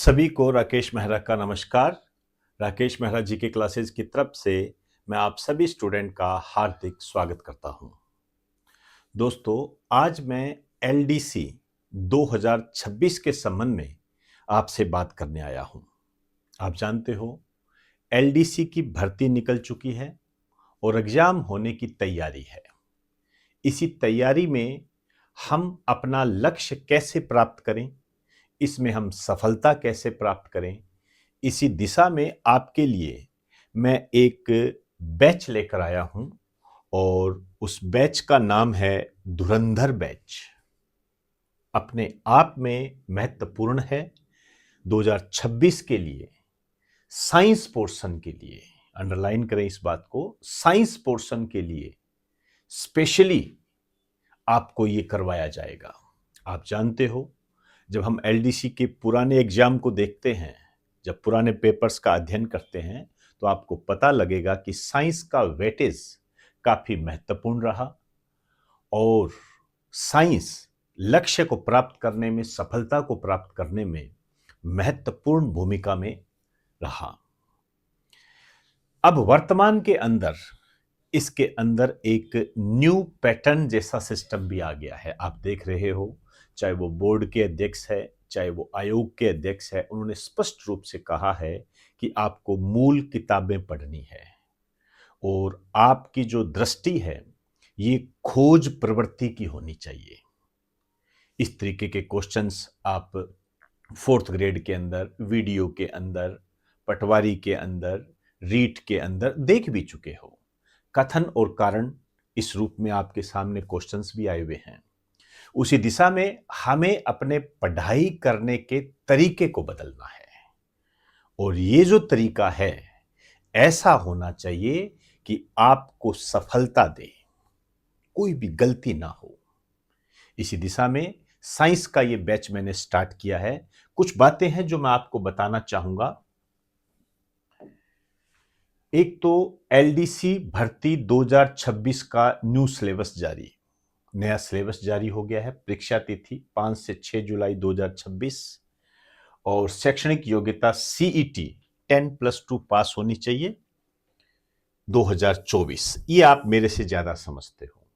सभी को राकेश मेहरा का नमस्कार। राकेश मेहरा जी के क्लासेस की तरफ से मैं आप सभी स्टूडेंट का हार्दिक स्वागत करता हूं। दोस्तों, आज मैं एलडीसी 2026 के संबंध में आपसे बात करने आया हूं। आप जानते हो, एलडीसी की भर्ती निकल चुकी है और एग्जाम होने की तैयारी है। इसी तैयारी में हम अपना लक्ष्य कैसे प्राप्त करें, इसमें हम सफलता कैसे प्राप्त करें, इसी दिशा में आपके लिए मैं एक बैच लेकर आया हूं और उस बैच का नाम है धुरंधर बैच। अपने आप में महत्वपूर्ण है। 2026 के लिए साइंस पोर्शन के लिए, अंडरलाइन करें इस बात को, साइंस पोर्शन के लिए स्पेशली आपको ये करवाया जाएगा। आप जानते हो, जब हम एलडीसी के पुराने एग्जाम को देखते हैं, जब पुराने पेपर्स का अध्ययन करते हैं, तो आपको पता लगेगा कि साइंस का वेटेज काफी महत्वपूर्ण रहा और साइंस लक्ष्य को प्राप्त करने में, सफलता को प्राप्त करने में महत्वपूर्ण भूमिका में रहा। अब वर्तमान के अंदर इसके अंदर एक न्यू पैटर्न जैसा सिस्टम भी आ गया है। आप देख रहे हो, चाहे वो बोर्ड के अध्यक्ष है, चाहे वो आयोग के अध्यक्ष है, उन्होंने स्पष्ट रूप से कहा है कि आपको मूल किताबें पढ़नी है और आपकी जो दृष्टि है ये खोज प्रवृत्ति की होनी चाहिए। इस तरीके के क्वेश्चंस आप फोर्थ ग्रेड के अंदर, वीडियो के अंदर, पटवारी के अंदर, रीट के अंदर देख भी चुके हो। कथन और कारण इस रूप में आपके सामने क्वेश्चंस भी आए हुए हैं। उसी दिशा में हमें अपने पढ़ाई करने के तरीके को बदलना है और ये जो तरीका है ऐसा होना चाहिए कि आपको सफलता दे, कोई भी गलती ना हो। इसी दिशा में साइंस का ये बैच मैंने स्टार्ट किया है। कुछ बातें हैं जो मैं आपको बताना चाहूंगा। एक तो एलडीसी भर्ती 2026 का न्यू सिलेबस जारी, नया सिलेबस जारी हो गया है। परीक्षा तिथि 5 से 6 जुलाई 2026 और शैक्षणिक योग्यता सीईटी 10+2 पास होनी चाहिए 2024। ये आप मेरे से ज्यादा समझते हो।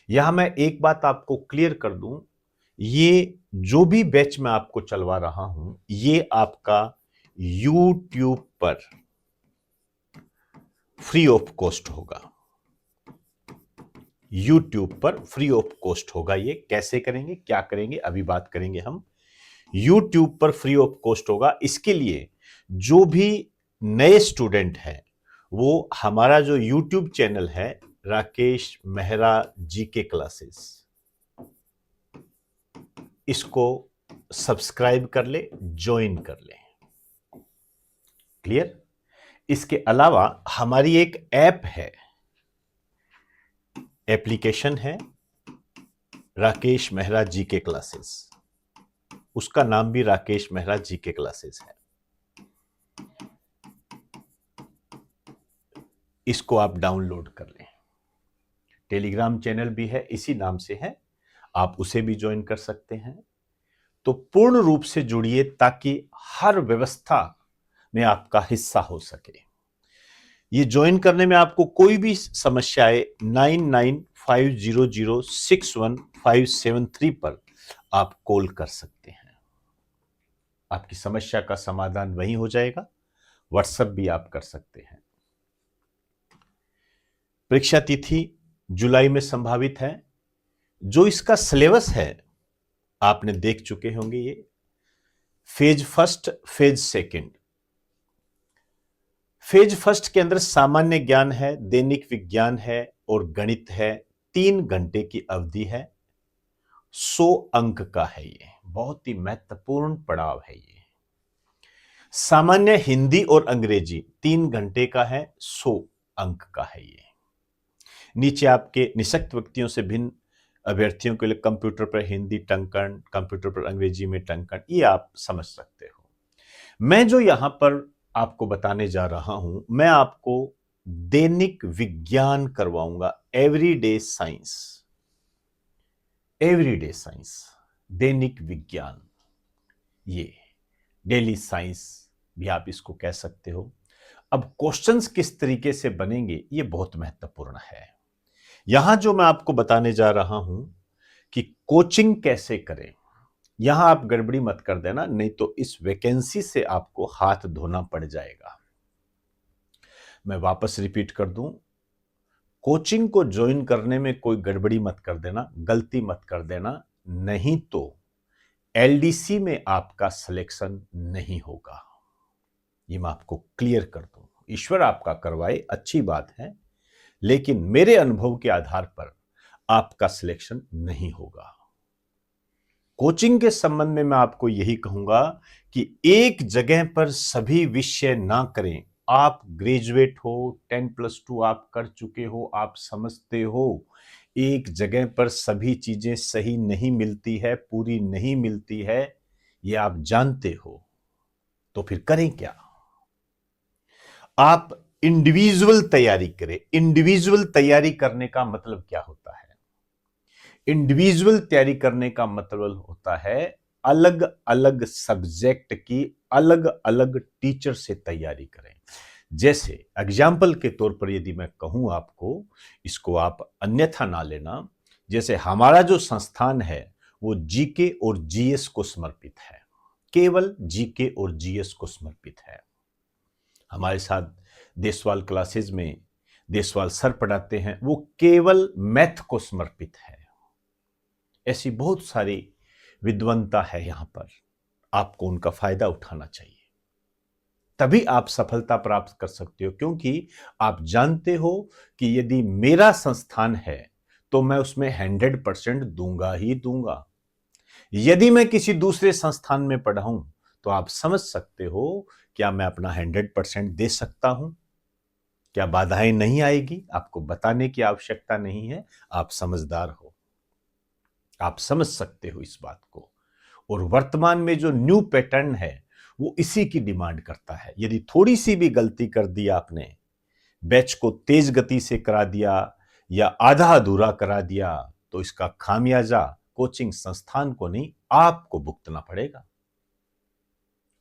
यहां मैं एक बात आपको क्लियर कर दूं, ये जो भी बैच मैं आपको चलवा रहा हूं ये आपका यूट्यूब पर फ्री ऑफ कॉस्ट होगा। यूट्यूब पर फ्री ऑफ कॉस्ट होगा। ये कैसे करेंगे, क्या करेंगे, अभी बात करेंगे हम। यूट्यूब पर फ्री ऑफ कॉस्ट होगा। इसके लिए जो भी नए स्टूडेंट हैं वो हमारा जो यूट्यूब चैनल है राकेश मेहरा जीके क्लासेस, इसको सब्सक्राइब कर ले, ज्वाइन कर ले। क्लियर? इसके अलावा हमारी एक ऐप है, एप्लीकेशन है राकेश मेहरा जीके क्लासेस, उसका नाम भी राकेश मेहरा जीके क्लासेस है। इसको आप डाउनलोड कर लें। टेलीग्राम चैनल भी है, इसी नाम से है, आप उसे भी ज्वाइन कर सकते हैं। तो पूर्ण रूप से जुड़िए ताकि हर व्यवस्था में आपका हिस्सा हो सके। ये ज्वाइन करने में आपको कोई भी समस्या आए 9950061573 पर आप कॉल कर सकते हैं। आपकी समस्या का समाधान वहीं हो जाएगा। व्हाट्सएप भी आप कर सकते हैं। परीक्षा तिथि जुलाई में संभावित है। जो इसका सिलेबस है आपने देख चुके होंगे। ये phase first, phase second. Phase first के अंदर सामान्य ज्ञान है, दैनिक विज्ञान है और गणित है। 3 घंटे की अवधि है। 100 अंक का है। ये बहुत ही महत्वपूर्ण पड़ाव है। ये सामान्य हिंदी और अंग्रेजी 3 घंटे का है, 100 अंक का है। ये नीचे आपके निःशक्त व्यक्तियों से भिन्न अभ्यर्थियों के लिए कंप्यूटर पर हिंदी टंकण, कंप्यूटर पर अंग्रेजी में टंकण, ये आप समझ सकते हो। मैं जो यहां पर आपको बताने जा रहा हूं, मैं आपको दैनिक विज्ञान करवाऊंगा। एवरीडे साइंस, एवरीडे साइंस, दैनिक विज्ञान। ये डेली साइंस भी आप इसको कह सकते हो। अब क्वेश्चंस किस तरीके से बनेंगे ये बहुत महत्वपूर्ण है। यहां जो मैं आपको बताने जा रहा हूं कि कोचिंग कैसे करें, यहां आप गड़बड़ी मत कर देना, नहीं तो इस वैकेंसी से आपको हाथ धोना पड़ जाएगा। मैं वापस रिपीट कर दूं, कोचिंग को ज्वाइन करने में कोई गड़बड़ी मत कर देना, गलती मत कर देना, नहीं तो एलडीसी में आपका सिलेक्शन नहीं होगा। ये मैं आपको क्लियर कर दूं। ईश्वर आपका करवाए, अच्छी बात है, लेकिन मेरे अनुभव के आधार पर आपका सिलेक्शन नहीं होगा। कोचिंग के संबंध में मैं आपको यही कहूंगा कि एक जगह पर सभी विषय ना करें। आप ग्रेजुएट हो, 10+2 आप कर चुके हो, आप समझते हो एक जगह पर सभी चीजें सही नहीं मिलती है, पूरी नहीं मिलती है, ये आप जानते हो, तो फिर करें क्या? आप इंडिविजुअल तैयारी करें। इंडिविजुअल तैयारी करने का मतलब क्या होता है? इंडिविजुअल तैयारी करने का मतलब होता है अलग अलग सब्जेक्ट की अलग अलग टीचर से तैयारी करें। जैसे एग्जाम्पल के तौर पर यदि मैं कहूं आपको, इसको आप अन्यथा ना लेना, जैसे हमारा जो संस्थान है वो जीके और जीएस को समर्पित है, केवल जीके और जीएस को समर्पित है। हमारे साथ देसवाल क्लासेस में देसवाल सर पढ़ाते हैं, वो केवल मैथ को समर्पित है। ऐसी बहुत सारी विद्वंता है यहां पर, आपको उनका फायदा उठाना चाहिए, तभी आप सफलता प्राप्त कर सकते हो। क्योंकि आप जानते हो कि यदि मेरा संस्थान है तो मैं उसमें 100% दूंगा ही दूंगा। यदि मैं किसी दूसरे संस्थान में पढ़ा हूं तो आप समझ सकते हो, क्या मैं अपना 100% दे सकता हूं? क्या बाधाएं नहीं आएगी? आपको बताने की आवश्यकता नहीं है, आप समझदार हो, आप समझ सकते हो इस बात को। और वर्तमान में जो न्यू पैटर्न है वो इसी की डिमांड करता है। यदि थोड़ी सी भी गलती कर दी आपने, बैच को तेज गति से करा दिया या आधा अधूरा करा दिया, तो इसका खामियाजा कोचिंग संस्थान को नहीं, आपको भुगतना पड़ेगा।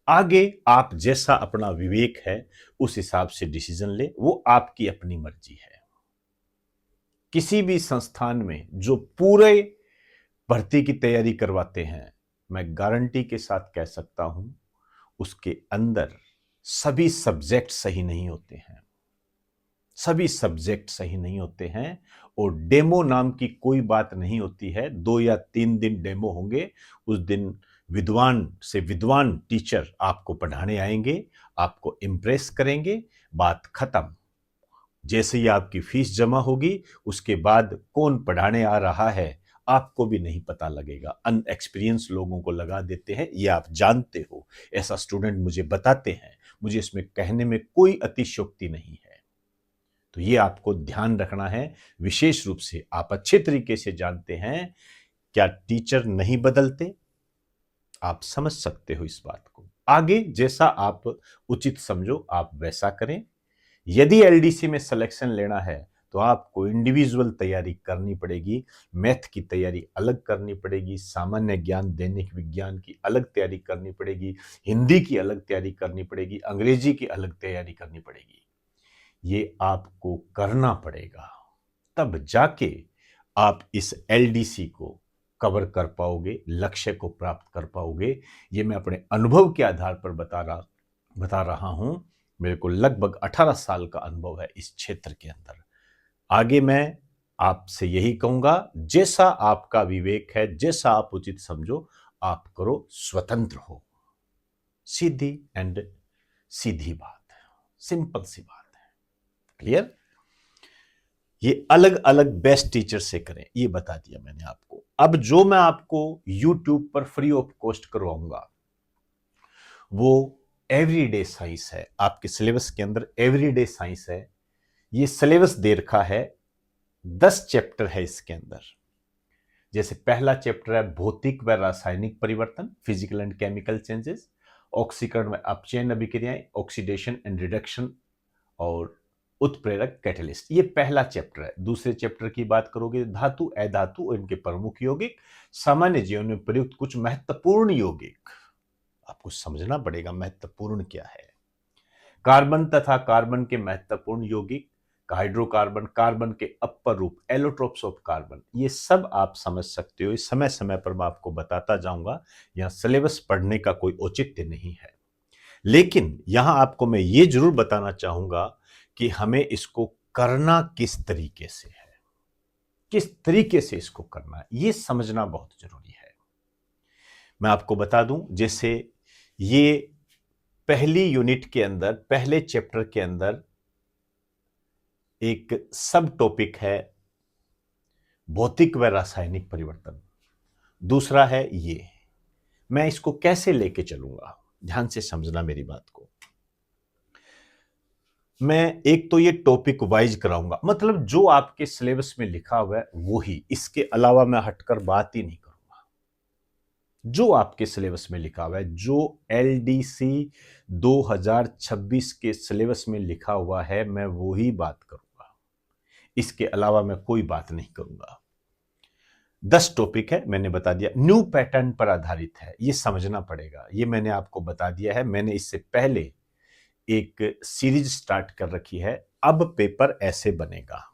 आगे आप जैसा अपना विवेक है उस हिसाब से डिसीजन ले, वो आपकी अपनी मर्जी है। किसी भी संस्थान में जो पूरे भर्ती की तैयारी करवाते हैं, मैं गारंटी के साथ कह सकता हूं उसके अंदर सभी सब्जेक्ट सही नहीं होते हैं, सभी सब्जेक्ट सही नहीं होते हैं। और डेमो नाम की कोई बात नहीं होती है। 2 या 3 दिन डेमो होंगे, उस दिन विद्वान से विद्वान टीचर आपको पढ़ाने आएंगे, आपको इम्प्रेस करेंगे, बात खत्म। जैसे ही आपकी फीस जमा होगी उसके बाद कौन पढ़ाने आ रहा है आपको भी नहीं पता लगेगा। अनएक्सपीरियंस लोगों को लगा देते हैं, ये आप जानते हो। ऐसा स्टूडेंट मुझे बताते हैं, मुझे इसमें कहने में कोई अतिशयोक्ति नहीं है। तो ये आपको ध्यान रखना है। विशेष रूप से आप अच्छे तरीके से जानते हैं, क्या टीचर नहीं बदलते? आप समझ सकते हो इस बात को। आगे जैसा आप उचित समझो आप वैसा करें। यदि एलडीसी में सिलेक्शन लेना है तो आपको इंडिविजुअल तैयारी करनी पड़ेगी। मैथ की तैयारी अलग करनी पड़ेगी, सामान्य ज्ञान दैनिक विज्ञान की अलग तैयारी करनी पड़ेगी, हिंदी की अलग तैयारी करनी पड़ेगी, अंग्रेजी की अलग तैयारी करनी पड़ेगी। ये आपको करना पड़ेगा, तब जाके आप इस एलडीसी को कवर कर पाओगे, लक्ष्य को प्राप्त कर पाओगे। ये मैं अपने अनुभव के आधार पर बता रहा हूं। मेरे को लगभग 18 साल का अनुभव है इस क्षेत्र के अंदर। आगे मैं आपसे यही कहूंगा, जैसा आपका विवेक है, जैसा आप उचित समझो आप करो, स्वतंत्र हो। सीधी एंड सीधी बात है, सिंपल सी बात है। क्लियर? ये अलग अलग बेस्ट टीचर से करें, ये बता दिया मैंने आपको। अब जो मैं आपको YouTube पर फ्री ऑफ कॉस्ट करवाऊंगा वो एवरीडे साइंस है। आपके सिलेबस के अंदर एवरीडे साइंस है। ये सिलेबस दे रखा है, 10 चैप्टर है इसके अंदर। जैसे पहला चैप्टर है भौतिक व रासायनिक परिवर्तन, फिजिकल एंड केमिकल चेंजेस, ऑक्सीकरण व अपचयन अभिक्रियाएं, ऑक्सीडेशन एंड रिडक्शन और उत्प्रेरक कैटलिस्ट, ये पहला चैप्टर है। दूसरे चैप्टर की बात करोगे धातु अधातु और इनके प्रमुख यौगिक, सामान्य जीवन में प्रयुक्त कुछ महत्वपूर्ण यौगिक। आपको समझना पड़ेगा महत्वपूर्ण क्या है। कार्बन तथा कार्बन के महत्वपूर्ण यौगिक, हाइड्रोकार्बन, कार्बन के अपर रूप, एलोट्रोप्स ऑफ कार्बन, ये सब आप समझ सकते हो। इस समय समय पर मैं आपको बताता जाऊंगा। यहां सिलेबस पढ़ने का कोई औचित्य नहीं है, लेकिन यहां आपको मैं ये जरूर बताना चाहूंगा कि हमें इसको करना किस तरीके से है, किस तरीके से इसको करना है, ये समझना बहुत जरूरी है। मैं आपको बता दूं, जैसे ये पहली यूनिट के अंदर, पहले चैप्टर के अंदर एक सब टॉपिक है भौतिक व रासायनिक परिवर्तन, दूसरा है ये। मैं इसको कैसे लेके चलूंगा, ध्यान से समझना मेरी बात को। मैं एक तो ये टॉपिक वाइज कराऊंगा, मतलब जो आपके सिलेबस में लिखा हुआ है वो ही, इसके अलावा मैं हटकर बात ही नहीं करूंगा। जो आपके सिलेबस में लिखा हुआ है, जो एलडीसी 2026 के सिलेबस में लिखा हुआ है, मैं वो ही बात करूंगा। इसके अलावा मैं कोई बात नहीं करूंगा। 10 टॉपिक है, मैंने बता दिया, न्यू पैटर्न पर आधारित है, ये समझना पड़ेगा। ये मैंने आपको बता दिया है। मैंने इससे पहले एक सीरीज स्टार्ट कर रखी है, अब पेपर ऐसे बनेगा।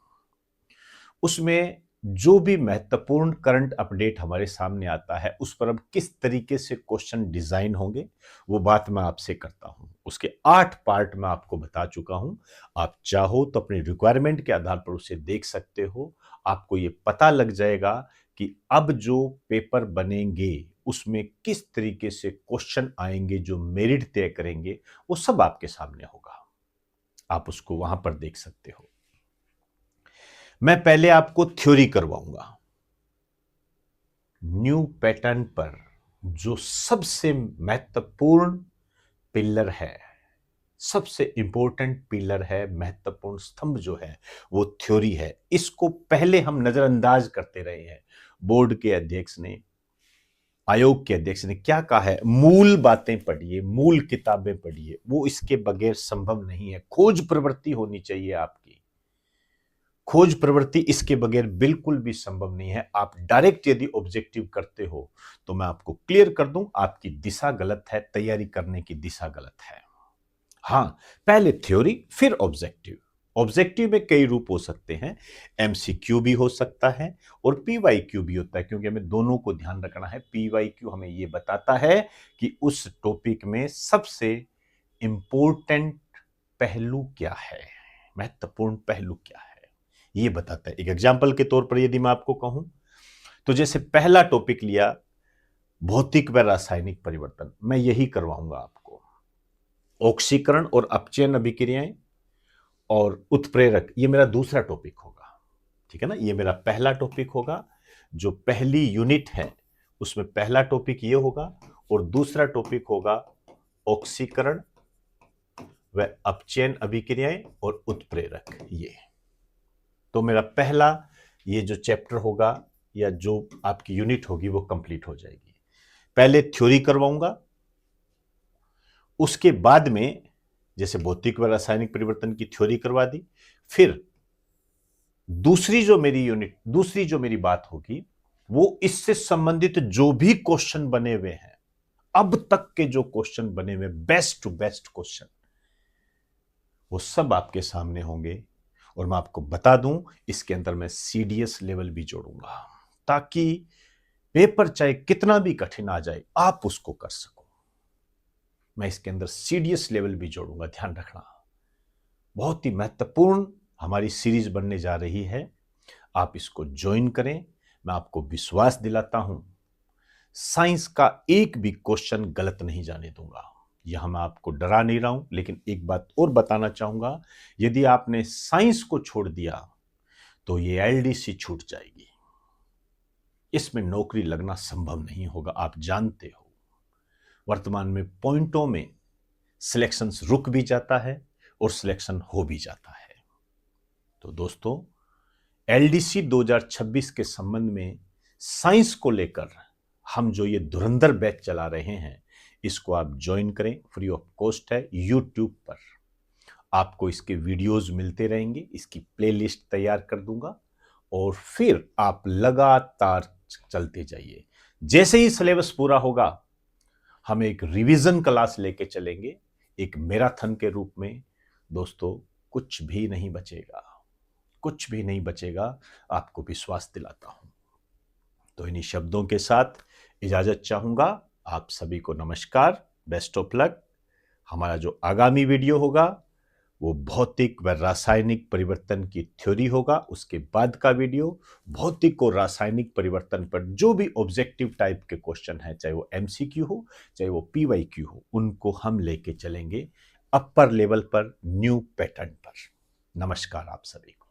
उसमें जो भी महत्वपूर्ण करंट अपडेट हमारे सामने आता है, उस पर अब किस तरीके से क्वेश्चन डिजाइन होंगे, वो बात मैं आपसे करता हूं। उसके 8 पार्ट मैं आपको बता चुका हूं। आप चाहो तो अपनी रिक्वायरमेंट के आधार पर उसे देख सकते हो। आपको ये पता लग जाएगा कि अब जो पेपर बनेंगे उसमें किस तरीके से क्वेश्चन आएंगे, जो मेरिट तय करेंगे, वो सब आपके सामने होगा। आप उसको वहां पर देख सकते हो। मैं पहले आपको थ्योरी करवाऊंगा। न्यू पैटर्न पर जो सबसे महत्वपूर्ण पिलर है, सबसे इंपॉर्टेंट पिलर है, महत्वपूर्ण स्तंभ जो है, वो थ्योरी है। इसको पहले हम नजरअंदाज करते रहे हैं। बोर्ड के अध्यक्ष ने, आयोग के अध्यक्ष ने क्या कहा है, मूल बातें पढ़िए, मूल किताबें पढ़िए, वो इसके बगैर संभव नहीं है। खोज प्रवृत्ति होनी चाहिए आपकी। खोज प्रवृत्ति इसके बगैर बिल्कुल भी संभव नहीं है। आप डायरेक्ट यदि ऑब्जेक्टिव करते हो तो मैं आपको क्लियर कर दूं, आपकी दिशा गलत है, तैयारी करने की दिशा गलत है। हां, पहले थ्योरी फिर ऑब्जेक्टिव। ऑब्जेक्टिव में कई रूप हो सकते हैं, एमसीक्यू भी हो सकता है और पीवाईक्यू भी होता है, क्योंकि हमें दोनों को ध्यान रखना है। पीवाईक्यू हमें यह बताता है कि उस टॉपिक में सबसे इंपॉर्टेंट पहलू क्या है, महत्वपूर्ण पहलू क्या है, ये बताता है। एक एग्जाम्पल के तौर पर यदि मैं आपको कहूं तो जैसे पहला टॉपिक लिया भौतिक व रासायनिक परिवर्तन, मैं यही करवाऊंगा आपको। ऑक्सीकरण और अपचयन अभिक्रियाएं और उत्प्रेरक, ये मेरा दूसरा टॉपिक होगा। ठीक है ना, ये मेरा पहला टॉपिक होगा। जो पहली यूनिट है उसमें पहला टॉपिक ये होगा और दूसरा टॉपिक होगा ऑक्सीकरण व अपचयन अभिक्रियाएं और उत्प्रेरक। ये तो मेरा पहला ये जो चैप्टर होगा या जो आपकी यूनिट होगी वो कंप्लीट हो जाएगी। पहले थ्योरी करवाऊंगा, उसके बाद में जैसे भौतिक व रासायनिक परिवर्तन की थ्योरी करवा दी, फिर दूसरी जो मेरी बात होगी वो इससे संबंधित जो भी क्वेश्चन बने हुए हैं, अब तक के जो क्वेश्चन बने हुए, बेस्ट टू बेस्ट क्वेश्चन, वो सब आपके सामने होंगे। और मैं आपको बता दूं, इसके अंदर मैं सीडीएस लेवल भी जोड़ूंगा, ताकि पेपर चाहे कितना भी कठिन आ जाए आप उसको कर सको। मैं इसके अंदर सीडीएस लेवल भी जोड़ूंगा, ध्यान रखना। बहुत ही महत्वपूर्ण हमारी सीरीज बनने जा रही है, आप इसको ज्वाइन करें। मैं आपको विश्वास दिलाता हूं, साइंस का एक भी क्वेश्चन गलत नहीं जाने दूंगा। यहां मैं आपको डरा नहीं रहा हूं, लेकिन एक बात और बताना चाहूंगा, यदि आपने साइंस को छोड़ दिया तो ये एलडीसी छूट जाएगी। इसमें नौकरी लगना संभव नहीं होगा। आप जानते हो वर्तमान में पॉइंटों में सिलेक्शन रुक भी जाता है और सिलेक्शन हो भी जाता है। तो दोस्तों, एलडीसी 2026 के संबंध में साइंस को लेकर हम जो ये धुरंधर बैच चला रहे हैं, इसको आप ज्वाइन करें, फ्री ऑफ कॉस्ट है। यूट्यूब पर आपको इसके वीडियोस मिलते रहेंगे, इसकी प्लेलिस्ट तैयार कर दूंगा और फिर आप लगातार चलते जाइए। जैसे ही सिलेबस पूरा होगा हम एक रिवीजन क्लास लेके चलेंगे, एक मैराथन के रूप में। दोस्तों, कुछ भी नहीं बचेगा, कुछ भी नहीं बचेगा, आपको विश्वास दिलाता हूं। तो इन्हीं शब्दों के साथ इजाजत चाहूंगा। आप सभी को नमस्कार, बेस्ट ऑफ लक। हमारा जो आगामी वीडियो होगा वो भौतिक व रासायनिक परिवर्तन की थ्योरी होगा। उसके बाद का वीडियो भौतिक और रासायनिक परिवर्तन पर जो भी ऑब्जेक्टिव टाइप के क्वेश्चन है, चाहे वो एमसीक्यू हो चाहे वो पीवाईक्यू हो, उनको हम लेके चलेंगे अपर लेवल पर, न्यू पैटर्न पर। नमस्कार आप सभी को।